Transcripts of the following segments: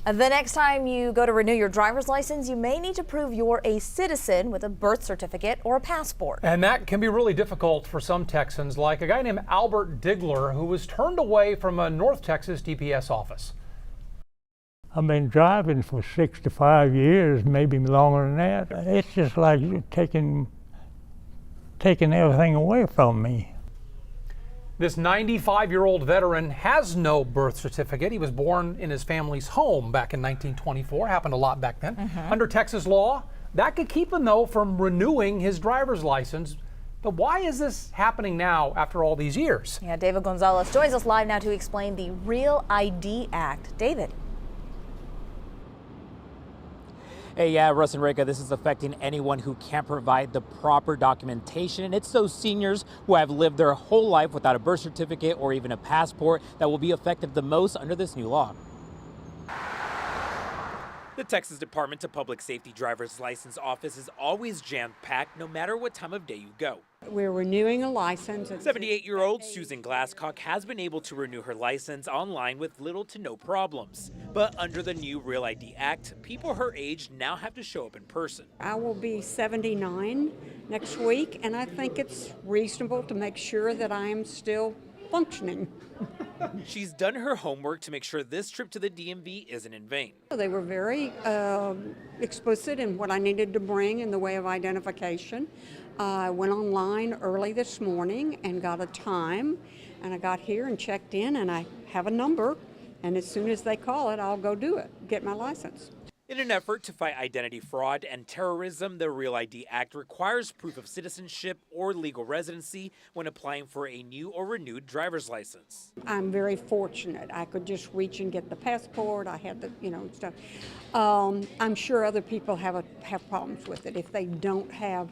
The next time you go to renew your driver's license, you may need to prove you're a citizen with a birth certificate or a passport. And that can be really difficult for some Texans, like a guy named Albert Digler, who was turned away from a North Texas DPS office. I've been driving for 65 years, maybe longer than that. It's just like you're taking everything away from me. This 95-year-old veteran has no birth certificate. He was born in his family's home back in 1924. Happened a lot back then. Under Texas law, that could keep him, though, from renewing his driver's license. But why is this happening now after all these years? Yeah, David Gonzalez joins us live now to explain the Real ID Act. David. Hey, yeah, Russ and Rika, this is affecting anyone who can't provide the proper documentation. And it's those seniors who have lived their whole life without a birth certificate or even a passport that will be affected the most under this new law. The Texas Department of Public Safety driver's license office is always jam-packed no matter what time of day you go. We're renewing a license. 78-year-old Susan Glasscock has been able to renew her license online with little to no problems. But under the new Real ID Act, people her age now have to show up in person. I will be 79 next week, and I think it's reasonable to make sure that I am still functioning. She's done her homework to make sure this trip to the DMV isn't in vain. They were very explicit in what I needed to bring in the way of identification. I went online early this morning and got a time, and I got here and checked in, and I have a number, and as soon as they call it, I'll go do it, get my license. In an effort to fight identity fraud and terrorism, the Real ID Act requires proof of citizenship or legal residency when applying for a new or renewed driver's license. I'm very fortunate. I could just reach and get the passport. I had the, stuff. I'm sure other people have problems with it if they don't have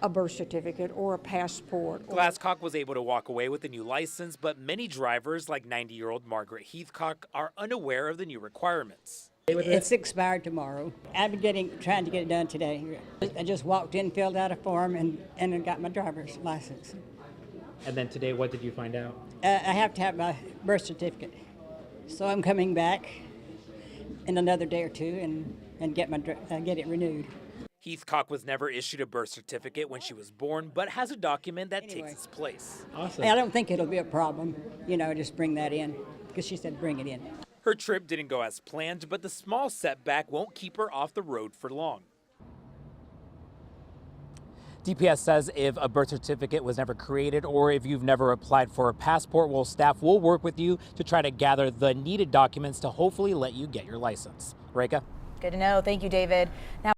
a birth certificate or a passport. Glasscock was able to walk away with the new license, but many drivers, like 90-year-old Margaret Heathcock, are unaware of the new requirements. It's expired tomorrow. I've been trying to get it done today. I just walked in, filled out a form, and got my driver's license. And then today, what did you find out? I have to have my birth certificate. So I'm coming back in another day or two and get it renewed. Heathcock was never issued a birth certificate when she was born, but has a document that takes its place. Awesome. I don't think it'll be a problem, just bring that in, because she said bring it in. Her trip didn't go as planned, but the small setback won't keep her off the road for long. DPS says if a birth certificate was never created or if you've never applied for a passport, well, staff will work with you to try to gather the needed documents to hopefully let you get your license. Reka? Good to know. Thank you, David. Now